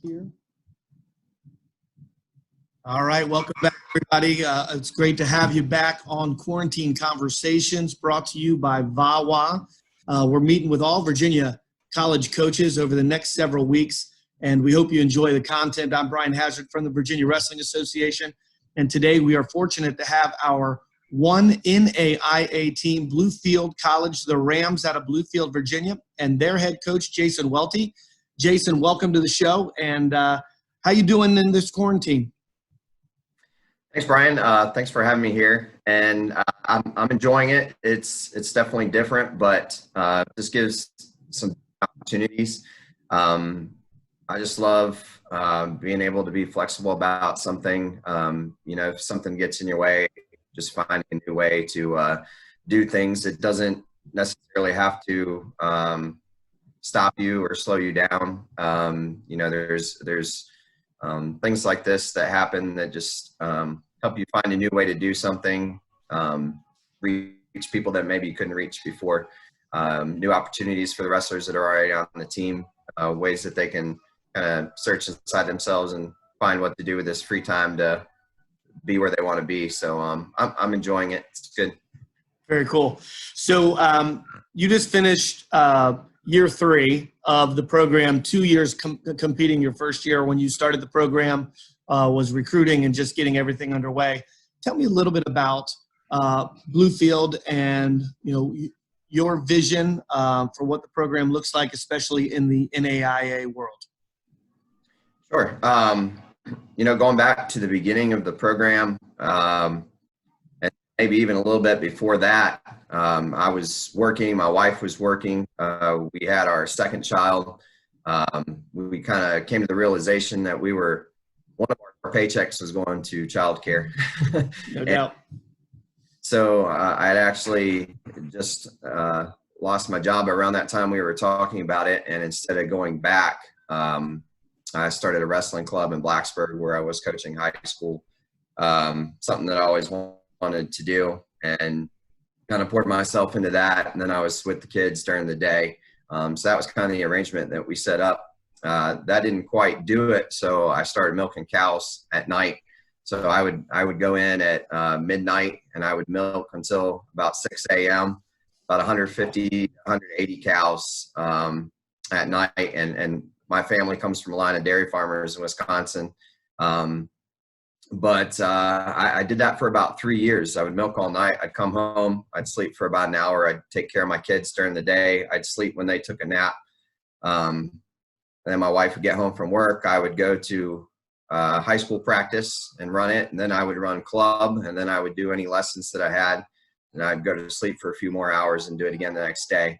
Here. All right, welcome back, everybody. It's great to have you back on Quarantine Conversations, brought to you by VAWA. We're meeting with all Virginia college coaches over the next several weeks, and we hope you enjoy the content. I'm Brian Hazard from the Virginia Wrestling Association, and today we are fortunate to have our one NAIA team, Bluefield College, the Rams out of Bluefield, Virginia, and their head coach, Jason Waelti. Jason, welcome to the show, and how you doing in this quarantine? Thanks, Brian. Thanks for having me here, and I'm enjoying it. It's definitely different, but this gives some opportunities. I just love being able to be flexible about something. If something gets in your way, just finding a new way to do things. It doesn't necessarily have to stop you or slow you down. There's things like this that happen that just help you find a new way to do something, reach people that maybe you couldn't reach before, new opportunities for the wrestlers that are already on the team, ways that they can kind of search inside themselves and find what to do with this free time to be where they want to be. So I'm enjoying it. It's good. Very cool. So you just finished year 3 of the program, 2 years competing. Your first year when you started the program was recruiting and just getting everything underway. Tell me a little bit about Bluefield and your vision for what the program looks like, especially in the NAIA world. Sure. Going back to the beginning of the program, and maybe even a little bit before that, I was working, my wife was working, we had our second child. We kind of came to the realization that one of our paychecks was going to childcare. No doubt. So I had actually just lost my job around that time we were talking about it, and instead of going back, I started a wrestling club in Blacksburg where I was coaching high school, something that I always wanted to do, and kind of poured myself into that. And then I was with the kids during the day. So that was kind of the arrangement that we set up. That didn't quite do it. So I started milking cows at night. So I would go in at midnight and I would milk until about 6 a.m., about 150, 180 cows at night. And my family comes from a line of dairy farmers in Wisconsin. But I did that for about 3 years. I would milk all night. I'd come home. I'd sleep for about an hour. I'd take care of my kids during the day. I'd sleep when they took a nap. And then my wife would get home from work. I would go to high school practice and run it. And then I would run club. And then I would do any lessons that I had. And I'd go to sleep for a few more hours and do it again the next day.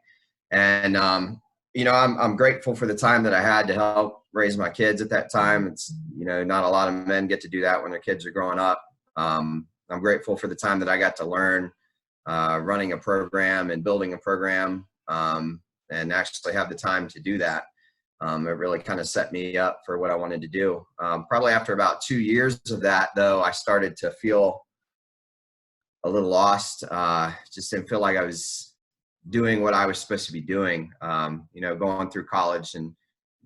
And, I'm grateful for the time that I had to help raise my kids at that time. It's, not a lot of men get to do that when their kids are growing up. I'm grateful for the time that I got to learn running a program and building a program and actually have the time to do that. It really kind of set me up for what I wanted to do. Probably after about 2 years of that, though, I started to feel a little lost. Just didn't feel like I was doing what I was supposed to be doing, going through college and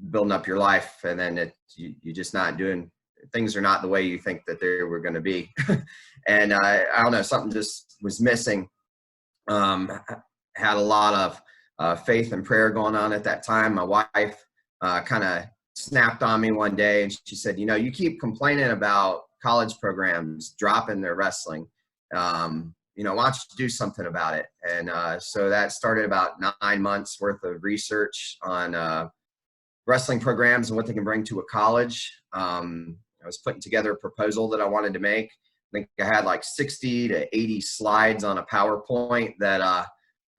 building up your life, and then you're just not doing, things are not the way you think that they were going to be. And I don't know, something just was missing. Had a lot of faith and prayer going on at that time. My wife kind of snapped on me one day and she said, you keep complaining about college programs dropping their wrestling. Why don't you do something about it? And so that started about 9 months worth of research on wrestling programs and what they can bring to a college. I was putting together a proposal that I wanted to make. I think I had like 60 to 80 slides on a PowerPoint that I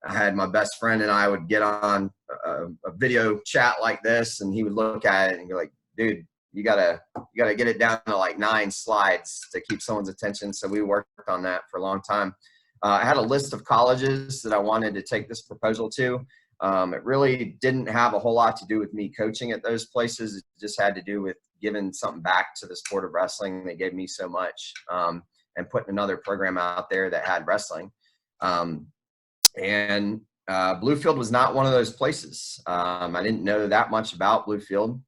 had my best friend and I would get on a video chat like this, and he would look at it and be like, dude, you gotta get it down to like 9 slides to keep someone's attention. So we worked on that for a long time. I had a list of colleges that I wanted to take this proposal to. It really didn't have a whole lot to do with me coaching at those places. It just had to do with giving something back to the sport of wrestling that gave me so much, and putting another program out there that had wrestling. And Bluefield was not one of those places. I didn't know that much about Bluefield.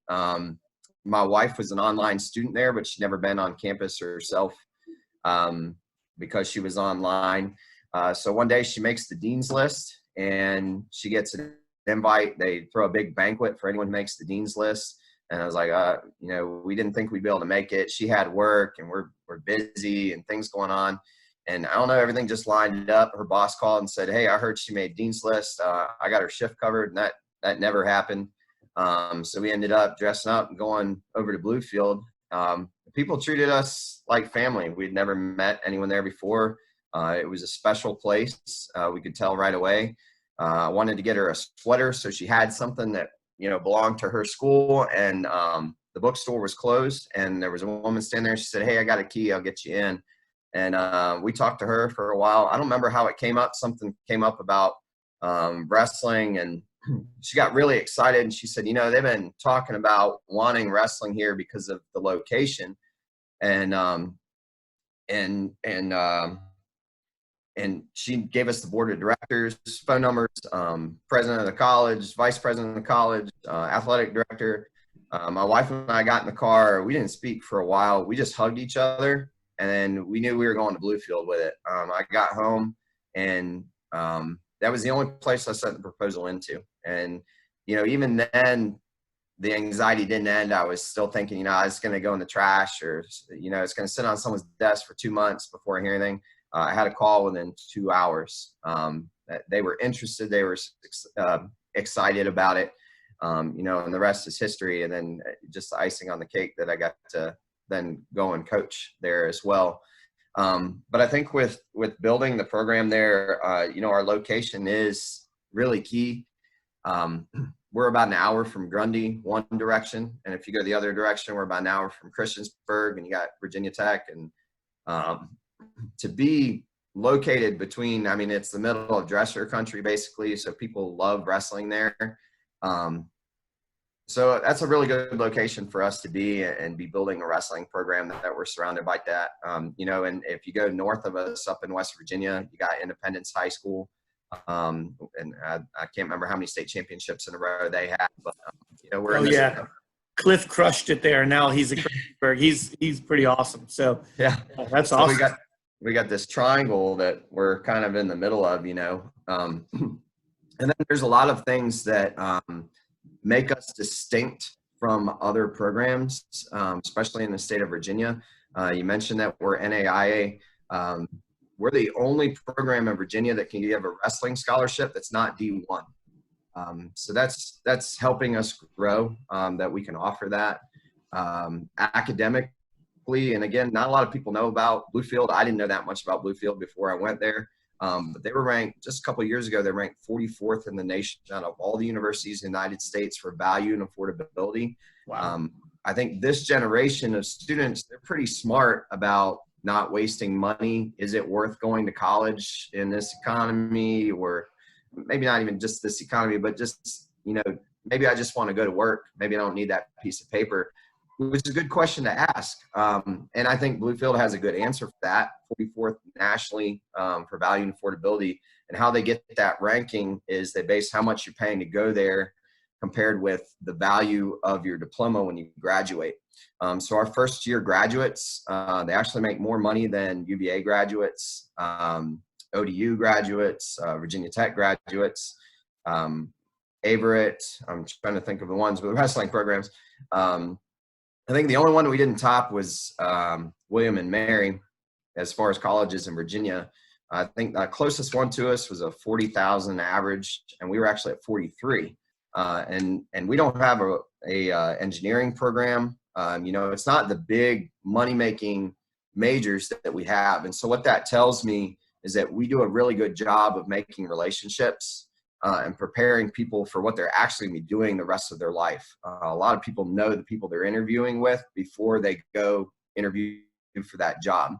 my wife was an online student there, but she'd never been on campus herself because she was online. So one day she makes the dean's list and she gets an invite. They throw a big banquet for anyone who makes the dean's list. And I was like, we didn't think we'd be able to make it. She had work and we're busy and things going on. And I don't know, everything just lined up. Her boss called and said, hey, I heard she made dean's list. I got her shift covered, and that never happened. So we ended up dressing up and going over to Bluefield. People treated us like family. We'd never met anyone there before. It was a special place. We could tell right away. I wanted to get her a sweater so she had something that, belonged to her school. And the bookstore was closed, and there was a woman standing there. She said, hey, I got a key. I'll get you in. And we talked to her for a while. I don't remember how it came up. Something came up about wrestling, and she got really excited. And she said, they've been talking about wanting wrestling here because of the location. And she gave us the board of directors, phone numbers, president of the college, vice president of the college, athletic director. My wife and I got in the car. We didn't speak for a while. We just hugged each other, and then we knew we were going to Bluefield with it. I got home, and that was the only place I sent the proposal into. And, even then, the anxiety didn't end. I was still thinking, it's going to go in the trash, or, it's going to sit on someone's desk for 2 months before I hear anything. I had a call within 2 hours. They were interested. They were excited about it, and the rest is history. And then just the icing on the cake that I got to then go and coach there as well. But I think with building the program there, our location is really key. We're about an hour from Grundy, one direction. And if you go the other direction, we're about an hour from Christiansburg, and you got Virginia Tech. And to be located between, it's the middle of dresser country, basically. So people love wrestling there. So that's a really good location for us to be and be building a wrestling program that we're surrounded by that. And if you go north of us up in West Virginia, you got Independence High School. And I can't remember how many state championships in a row they had, but we're Cliff crushed it there. Now he's at Christiansburg. He's pretty awesome. So that's awesome. So we got this triangle that we're kind of in the middle of, and then there's a lot of things that make us distinct from other programs, especially in the state of Virginia. You mentioned that we're NAIA. We're the only program in Virginia that can give a wrestling scholarship that's not D1. So that's helping us grow, that we can offer that. Academically, and again, not a lot of people know about Bluefield. I didn't know that much about Bluefield before I went there. But they were ranked just a couple of years ago. They're ranked 44th in the nation out of all the universities in the United States for value and affordability. Wow. I think this generation of students, they're pretty smart about not wasting money. Is it worth going to college in this economy, or maybe not even just this economy, but just, maybe I just want to go to work. Maybe I don't need that piece of paper, which is a good question to ask. And I think Bluefield has a good answer for that. 44th nationally for value and affordability. And how they get that ranking is they base how much you're paying to go there compared with the value of your diploma when you graduate. So our first year graduates, they actually make more money than UVA graduates, ODU graduates, Virginia Tech graduates, Averett. I'm trying to think of the ones with wrestling programs. I think the only one that we didn't top was William and Mary as far as colleges in Virginia. I think the closest one to us was a 40,000 average, and we were actually at 43. And we don't have a engineering program. It's not the big money-making majors that we have. And so what that tells me is that we do a really good job of making relationships and preparing people for what they're actually going to be doing the rest of their life. A lot of people know the people they're interviewing with before they go interview for that job.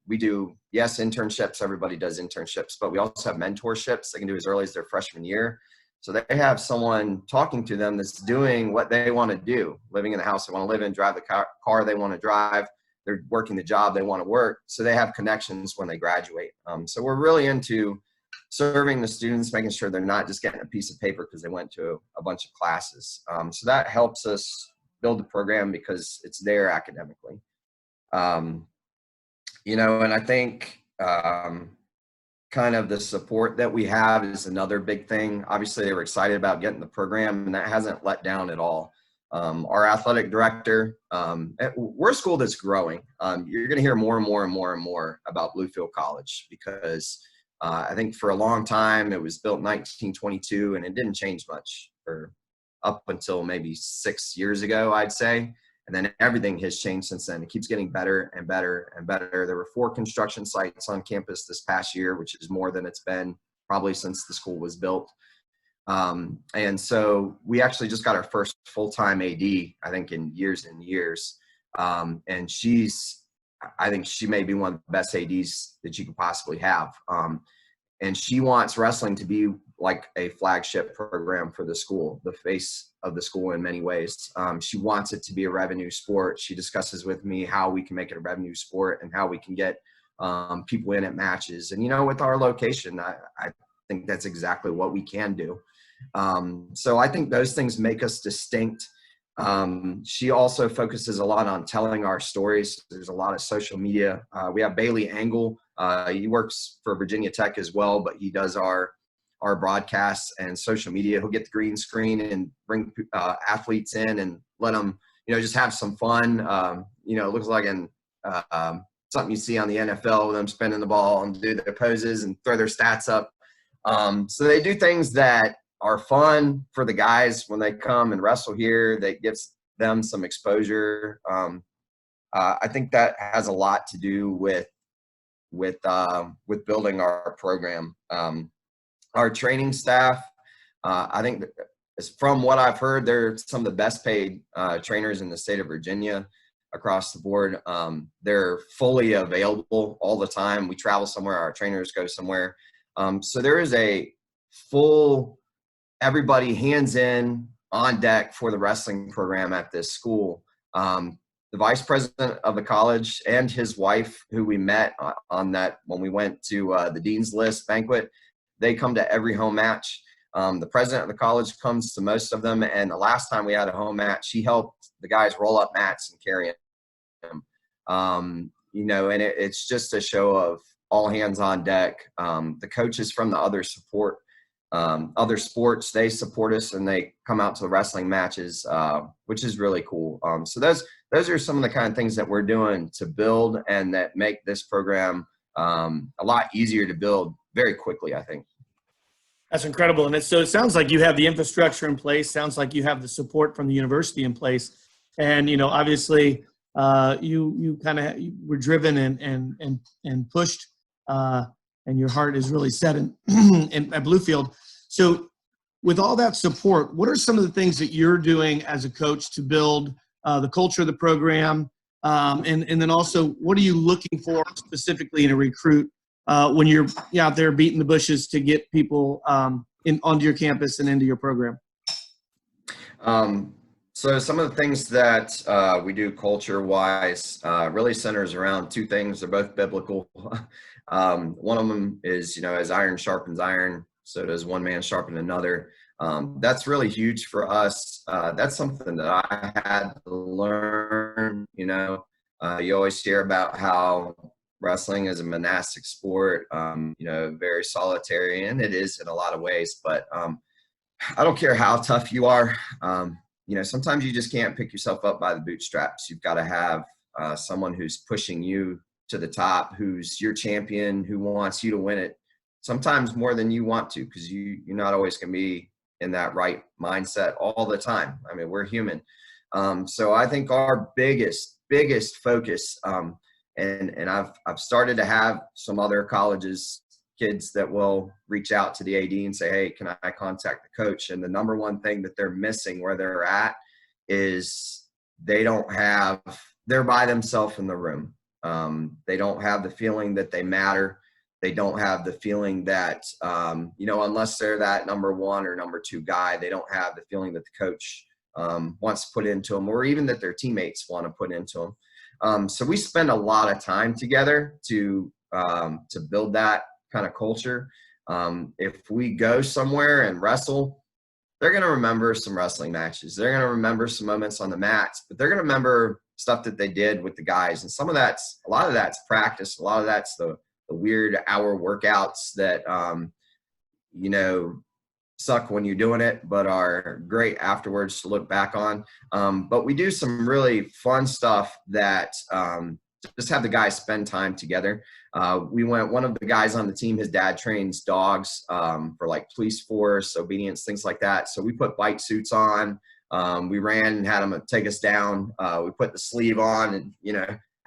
We do, internships. Everybody does internships, but we also have mentorships they can do as early as their freshman year. So they have someone talking to them that's doing what they want to do, living in the house they want to live in, drive the car they want to drive. They're working the job they want to work. So they have connections when they graduate. So we're really into serving the students, making sure they're not just getting a piece of paper because they went to a bunch of classes. So that helps us build the program because it's there academically. You know, and I think kind of the support that we have is another big thing. Obviously, they were excited about getting the program, and that hasn't let down at all. Our athletic director, we're a school that's growing. You're going to hear more and more and more and more about Bluefield College because I think for a long time it was built in 1922 and it didn't change much for up until maybe 6 years ago, I'd say. And then everything has changed since then. It keeps getting better and better and better. There were 4 construction sites on campus this past year, which is more than it's been probably since the school was built. And so we actually just got our first full-time AD, I think, in years and years. And I think she may be one of the best ADs that you could possibly have. And she wants wrestling to be like a flagship program for the school, the face of the school in many ways. She wants it to be a revenue sport. She discusses with me how we can make it a revenue sport and how we can get people in at matches. And, you know, with our location, I think that's exactly what we can do. So I think those things make us distinct. She also focuses a lot on telling our stories. There's a lot of social media. We have Bailey Angle. He works for Virginia Tech as well, but he does our broadcasts and social media. He'll get the green screen and bring athletes in and let them, you know, just have some fun. You know, it looks like something you see on the NFL with them spinning the ball and do their poses and throw their stats up. So they do things that are fun for the guys when they come and wrestle here. That gives them some exposure. I think that has a lot to do with building our program. Our training staff, I think from what I've heard, they're some of the best paid trainers in the state of Virginia across the board. They're fully available all the time. We travel somewhere, our trainers go somewhere. So there is a full, everybody hands in on deck for the wrestling program at this school. The vice president of the college and his wife, who we met on that when we went to the Dean's List banquet, they come to every home match. The president of the college comes to most of them. And the last time we had a home match, he helped the guys roll up mats and carry them. You know, and it's just a show of all hands on deck. The coaches from the other sports, they support us and they come out to the wrestling matches, which is really cool. So those are some of the kind of things that we're doing to build and that make this program a lot easier to build very quickly, I think. That's incredible. And so it sounds like you have the infrastructure in place. Sounds like you have the support from the university in place. And, you know, obviously you kind of were driven and pushed and your heart is really set at Bluefield. So with all that support, what are some of the things that you're doing as a coach to build the culture of the program? And then also, what are you looking for specifically in a recruit when you're out there beating the bushes to get people onto your campus and into your program? So some of the things that we do culture-wise really centers around 2 things. They're both biblical. One of them is, you know, as iron sharpens iron, so does one man sharpen another. That's really huge for us. That's something that I had to learn. You know, you always hear about how wrestling is a monastic sport, you know, very solitary, and it is in a lot of ways. But I don't care how tough you are. You know, sometimes you just can't pick yourself up by the bootstraps. You've got to have someone who's pushing you to the top, who's your champion, who wants you to win it, sometimes more than you want to, because you're not always going to be in that right mindset all the time. I mean, we're human. So I think our biggest focus, and I've started to have some other colleges, kids that will reach out to the AD and say, hey, can I contact the coach? And the number one thing that they're missing where they're at is they're by themselves in the room. They don't have the feeling that they matter. They don't have the feeling that, you know, unless they're that number 1 or number 2 guy, they don't have the feeling that the coach wants to put into them, or even that their teammates want to put into them. So we spend a lot of time together to build that kind of culture. If we go somewhere and wrestle, they're going to remember some wrestling matches. They're going to remember some moments on the mats, but they're going to remember stuff that they did with the guys. And a lot of that's practice. A lot of that's the weird hour workouts that, suck when you're doing it, but are great afterwards to look back on. But we do some really fun stuff that just have the guys spend time together. One of the guys on the team, his dad trains dogs for like police force, obedience, things like that. So we put bite suits on. We ran and had them take us down. We put the sleeve on and,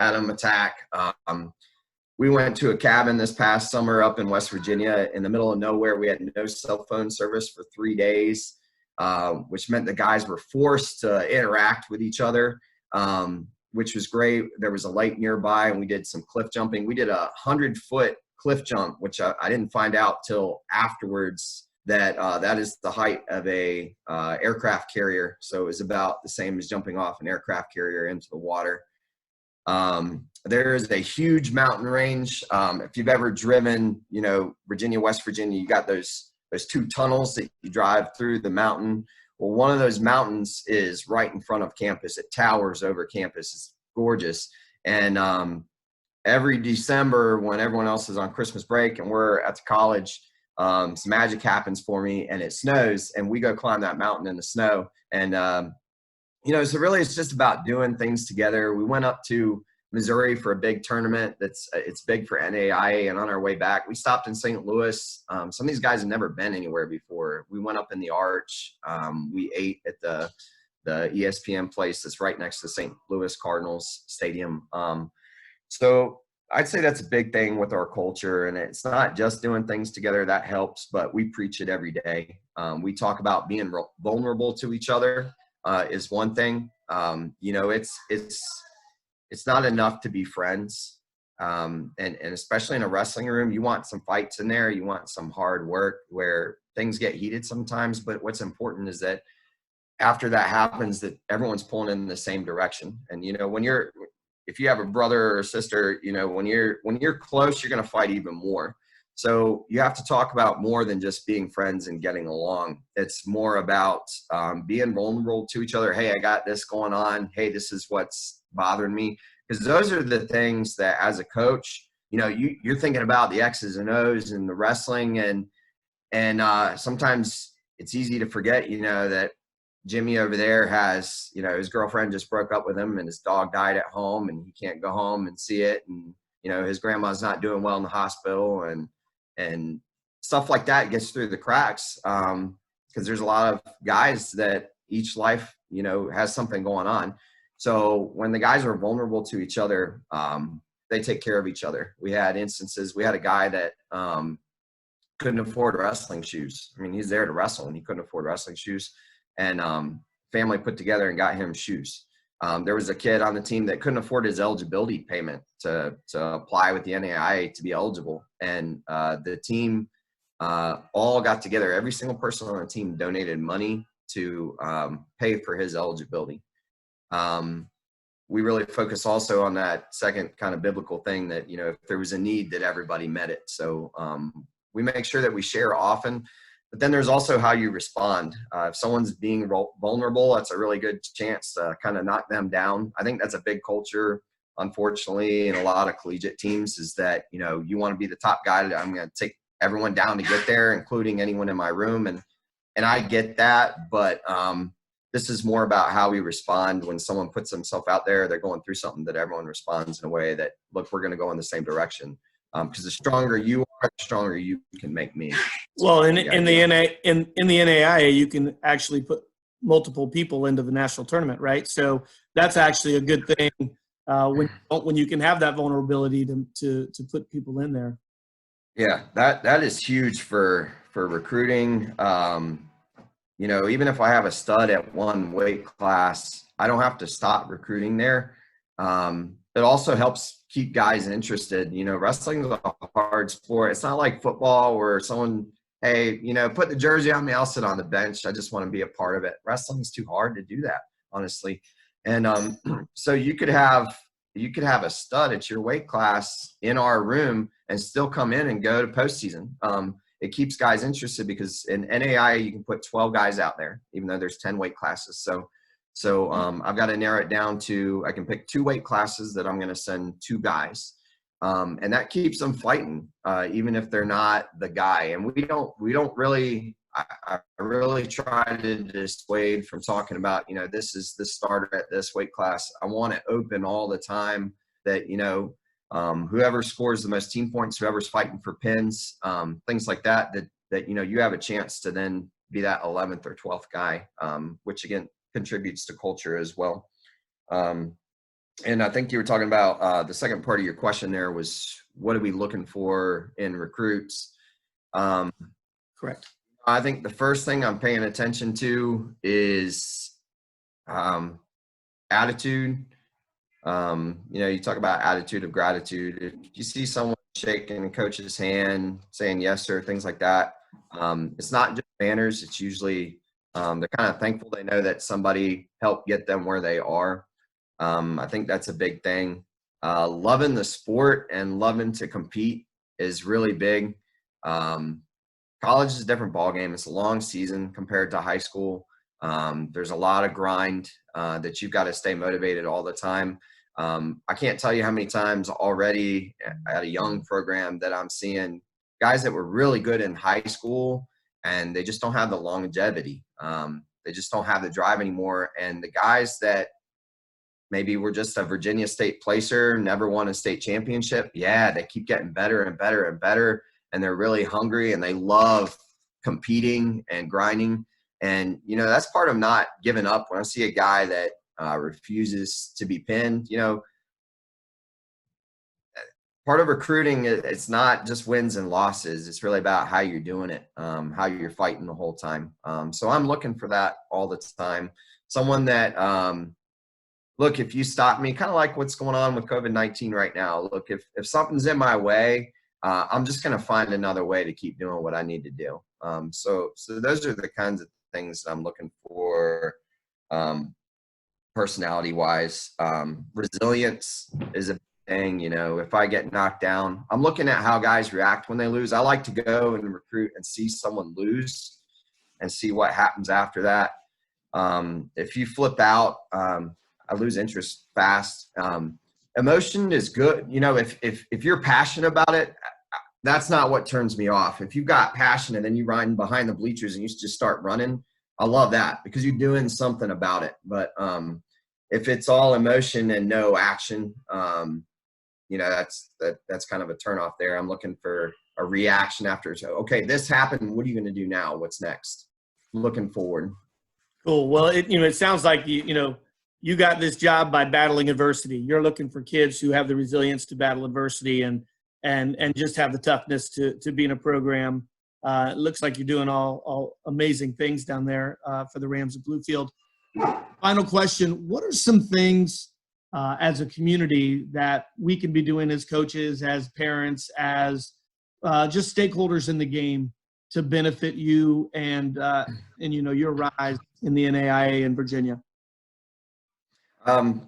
had them attack. We went to a cabin this past summer up in West Virginia in the middle of nowhere. We had no cell phone service for 3 days, which meant the guys were forced to interact with each other, which was great. There was a lake nearby, and we did some cliff jumping. We did a 100-foot cliff jump, which I didn't find out till afterwards that that is the height of a aircraft carrier. So it was about the same as jumping off an aircraft carrier into the water. There is a huge mountain range. If you've ever driven, Virginia, West Virginia, you got those 2 tunnels that you drive through the mountain. Well, one of those mountains is right in front of campus. It towers over campus. It's gorgeous. And every December when everyone else is on Christmas break and we're at the college, some magic happens for me and it snows and we go climb that mountain in the snow. And so really it's just about doing things together. We went up to Missouri for a big tournament it's big for NAIA, and on our way back, we stopped in St. Louis. Some of these guys have never been anywhere before. We went up in the Arch. We ate at the ESPN place that's right next to St. Louis Cardinals Stadium. So I'd say that's a big thing with our culture, and it's not just doing things together that helps, but we preach it every day. We talk about being vulnerable to each other. Is one thing. It's not enough to be friends. And especially in a wrestling room, you want some fights in there. You want some hard work where things get heated sometimes. But what's important is that after that happens, that everyone's pulling in the same direction. And, if you have a brother or sister, when you're close, you're going to fight even more. So you have to talk about more than just being friends and getting along. It's more about being vulnerable to each other. Hey, I got this going on. Hey, this is what's bothering me. Because those are the things that as a coach, you're thinking about the X's and O's and the wrestling. And sometimes it's easy to forget, that Jimmy over there has, his girlfriend just broke up with him and his dog died at home and he can't go home and see it. And, his grandma's not doing well in the hospital and stuff like that gets through the cracks. Because there's a lot of guys that each life, has something going on. So when the guys are vulnerable to each other, they take care of each other. We had instances, we had a guy that couldn't afford wrestling shoes. I mean, he's there to wrestle and he couldn't afford wrestling shoes. And family put together and got him shoes. There was a kid on the team that couldn't afford his eligibility payment to apply with the NAIA to be eligible. And the team all got together. Every single person on the team donated money to pay for his eligibility. We really focus also on that second kind of biblical thing that, if there was a need, that everybody met it. So we make sure that we share often. But then there's also how you respond. If someone's being vulnerable, that's a really good chance to kind of knock them down. I think that's a big culture, unfortunately, in a lot of collegiate teams is that, you want to be the top guy. I'm going to take everyone down to get there, including anyone in my room. And I get that, but this is more about how we respond when someone puts themselves out there, they're going through something, that everyone responds in a way that, look, we're going to go in the same direction. Because the stronger you are, the stronger you can make me. Well, in the NAIA, you can actually put multiple people into the national tournament, right? So that's actually a good thing when you can have that vulnerability to put people in there. Yeah, that is huge for recruiting. Even if I have a stud at one weight class, I don't have to stop recruiting there. It also helps keep guys interested. Wrestling is a hard sport. It's not like football where someone, hey, put the jersey on me, I'll sit on the bench. I just want to be a part of it. Wrestling is too hard to do that, honestly. And so you could have a stud at your weight class in our room and still come in and go to postseason. it keeps guys interested, because in NAIA you can put 12 guys out there, even though there's 10 weight classes. So I've got to narrow it down to, I can pick 2 weight classes that I'm going to send 2 guys. And that keeps them fighting, even if they're not the guy. And we don't really, I really try to dissuade from talking about, this is the starter at this weight class. I want it open all the time, that, whoever scores the most team points, whoever's fighting for pins, things like that, you have a chance to then be that 11th or 12th guy, which again contributes to culture as well. And I think you were talking about the second part of your question there was, what are we looking for in recruits? Correct. I think the first thing I'm paying attention to is attitude. You talk about attitude of gratitude. If you see someone shaking a coach's hand, saying yes sir, things like that, it's not just manners. It's usually they're kind of thankful. They know that somebody helped get them where they are. I think that's a big thing. Loving the sport and loving to compete is really big. College is a different ballgame. It's a long season compared to high school. There's a lot of grind that you've got to stay motivated all the time. I can't tell you how many times already at a young program that I'm seeing guys that were really good in high school, and they just don't have the longevity. They just don't have the drive anymore. And the guys that maybe were just a Virginia State placer, never won a state championship, they keep getting better and better and better. And they're really hungry, and they love competing and grinding. And, that's part of not giving up. When I see a guy that refuses to be pinned, part of recruiting, it's not just wins and losses. It's really about how you're doing it, how you're fighting the whole time. So I'm looking for that all the time. Someone that, look, if you stop me, kind of like what's going on with COVID-19 right now, look, if something's in my way, I'm just going to find another way to keep doing what I need to do. So those are the kinds of things that I'm looking for, personality-wise. Resilience is a thing. If I get knocked down, I'm looking at how guys react when they lose. I like to go and recruit and see someone lose and see what happens after that. If you flip out, I lose interest fast. Emotion is good. If you're passionate about it, that's not what turns me off. If you've got passion and then you run behind the bleachers and you just start running, I love that, because you're doing something about it. But if it's all emotion and no action, that's kind of a turnoff there. I'm looking for a reaction after. So, okay, this happened. What are you going to do now? What's next? I'm looking forward. Cool. Well, it sounds like you got this job by battling adversity. You're looking for kids who have the resilience to battle adversity and just have the toughness to be in a program. It looks like you're doing all amazing things down there for the Rams of Bluefield. Final question: what are some things as a community that we can be doing as coaches, as parents, as just stakeholders in the game to benefit you and your rise in the NAIA in Virginia?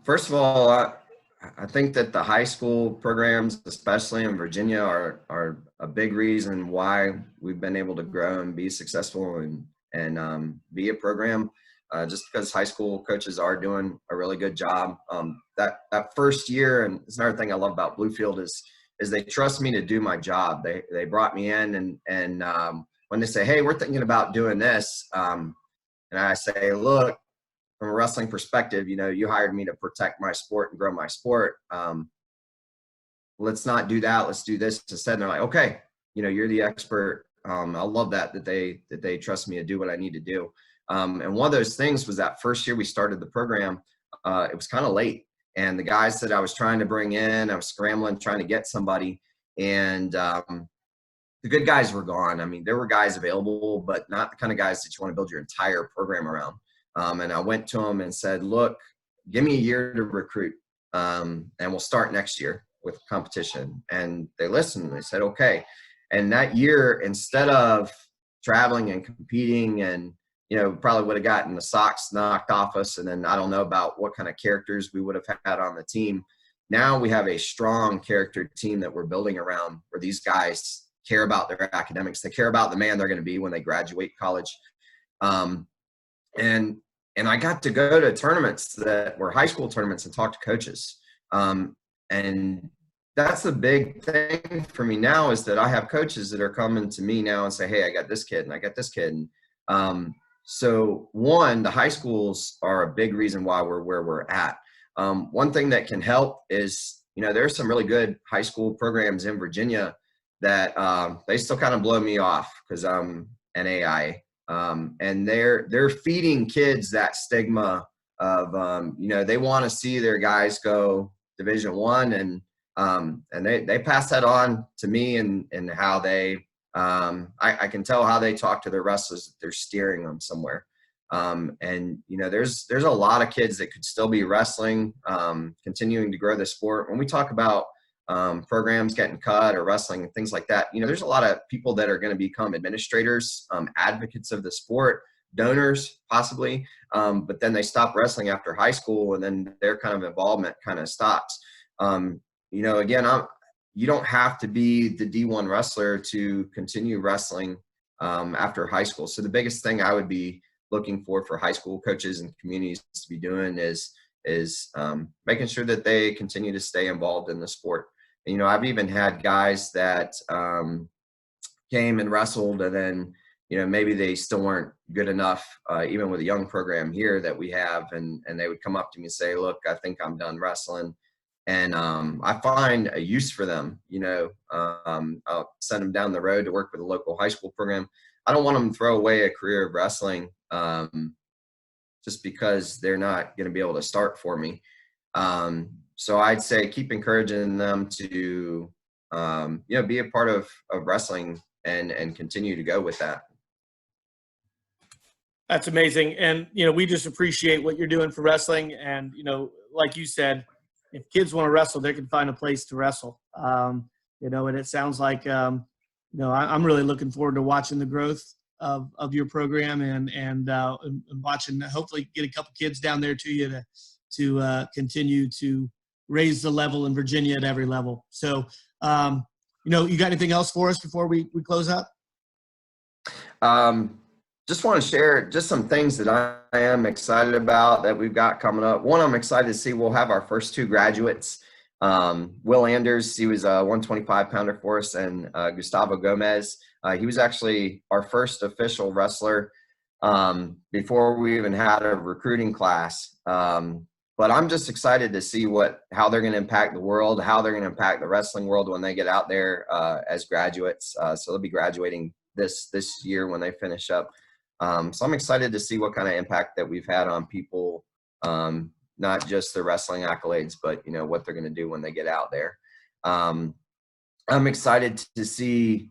First of all, I think that the high school programs, especially in Virginia, are a big reason why we've been able to grow and be successful and be a program. Just because high school coaches are doing a really good job. That first year, and it's another thing I love about Bluefield is they trust me to do my job. They brought me in and when they say, hey, we're thinking about doing this, and I say, look, from a wrestling perspective, you hired me to protect my sport and grow my sport. Let's not do that. Let's do this instead. And they're like, okay, you're the expert. I love that they trust me to do what I need to do. And one of those things was that first year we started the program, it was kind of late. And the guys that I was trying to bring in, I was scrambling, trying to get somebody. And the good guys were gone. I mean, there were guys available, but not the kind of guys that you want to build your entire program around. And I went to them and said, look, give me a year to recruit, and we'll start next year with competition. And they listened. They said, okay. And that year, instead of traveling and competing and, probably would have gotten the socks knocked off us, and then I don't know about what kind of characters we would have had on the team. Now we have a strong character team that we're building around, where these guys care about their academics. They care about the man they're going to be when they graduate college. And I got to go to tournaments that were high school tournaments and talk to coaches. And that's the big thing for me now, is that I have coaches that are coming to me now and say, hey, I got this kid and I got this kid. And so one, the high schools are a big reason why we're where we're at. One thing that can help is, there's some really good high school programs in Virginia that they still kind of blow me off because I'm NAIA. And they're feeding kids that stigma of, they want to see their guys go Division I, and they pass that on to me, and how they, I can tell how they talk to their wrestlers, that they're steering them somewhere. And there's a lot of kids that could still be wrestling, continuing to grow the sport. When we talk about programs getting cut or wrestling and things like that, there's a lot of people that are going to become administrators, advocates of the sport, donors possibly, but then they stop wrestling after high school, and then their kind of involvement kind of stops. Again, you don't have to be the D1 wrestler to continue wrestling after high school. So the biggest thing I would be looking for high school coaches and communities to be doing is making sure that they continue to stay involved in the sport. And, I've even had guys that came and wrestled, and then, maybe they still weren't good enough, even with a young program here that we have, and they would come up to me and say, look, I think I'm done wrestling. And I find a use for them. I'll send them down the road to work with a local high school program. I don't want them to throw away a career of wrestling just because they're not going to be able to start for me. So I'd say keep encouraging them to, be a part of wrestling and continue to go with that. That's amazing. And, we just appreciate what you're doing for wrestling. And, like you said, if kids want to wrestle, they can find a place to wrestle. And it sounds like, I'm really looking forward to watching the growth of your program and watching, hopefully get a couple kids down there to you to continue to raise the level in Virginia at every level. So, you got anything else for us before we close up? Just want to share just some things that I am excited about that we've got coming up. One, I'm excited to see we'll have our first 2 graduates. Will Anders, he was a 125-pounder for us, and Gustavo Gomez. He was actually our first official wrestler before we even had a recruiting class. But I'm just excited to see how they're going to impact the world, how they're going to impact the wrestling world when they get out there as graduates. So they'll be graduating this year when they finish up. So I'm excited to see what kind of impact that we've had on people, not just the wrestling accolades, but, what they're going to do when they get out there. I'm excited to see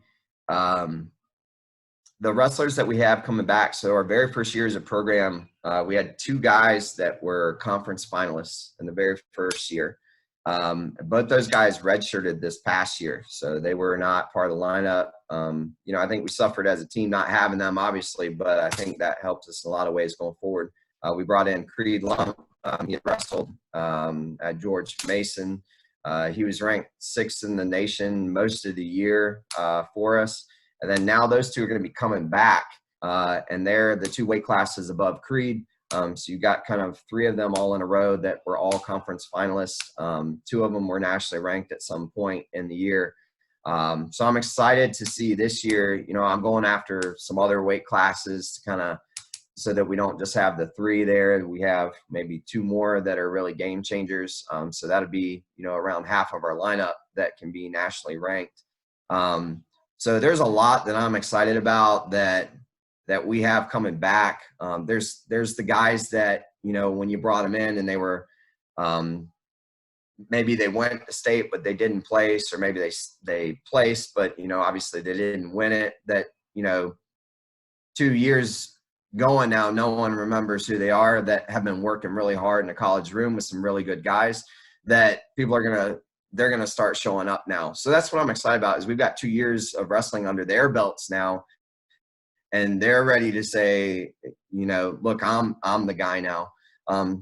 the wrestlers that we have coming back. So our very first year as a program, we had 2 guys that were conference finalists in the very first year. Both those guys redshirted this past year, so they were not part of the lineup. I think we suffered as a team not having them, obviously, but I think that helps us in a lot of ways going forward. We brought in Creed Lump. He wrestled at George Mason. He was ranked 6th in the nation most of the year for us. And then now those 2 are going to be coming back, and they're the 2 weight classes above Creed. So you got kind of 3 of them all in a row that were all conference finalists. 2 of them were nationally ranked at some point in the year. So I'm excited to see this year, I'm going after some other weight classes to kind of, so that we don't just have the 3 there. We have maybe 2 more that are really game changers. So that'll be, around half of our lineup that can be nationally ranked. So there's a lot that I'm excited about that we have coming back. There's the guys that, when you brought them in and they were, maybe they went to state, but they didn't place, or maybe they placed, but, obviously they didn't win it, that, 2 years going now, no one remembers who they are, that have been working really hard in a college room with some really good guys, that people are they're going to start showing up now. So that's what I'm excited about, is we've got 2 years of wrestling under their belts now, and they're ready to say, look, I'm the guy now.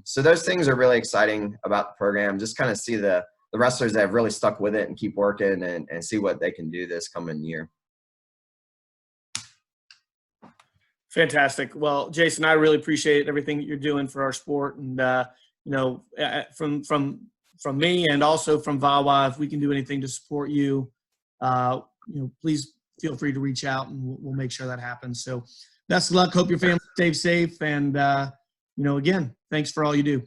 So those things are really exciting about the program. Just kind of see the wrestlers that have really stuck with it and keep working and see what they can do this coming year. Fantastic. Well, Jason, I really appreciate everything that you're doing for our sport, and from me and also from VAWA, if we can do anything to support you, please feel free to reach out, and we'll make sure that happens. So, best of luck. Hope your family stays safe, and again, thanks for all you do.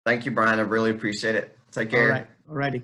Thank you, Brian. I really appreciate it. Take care. All righty.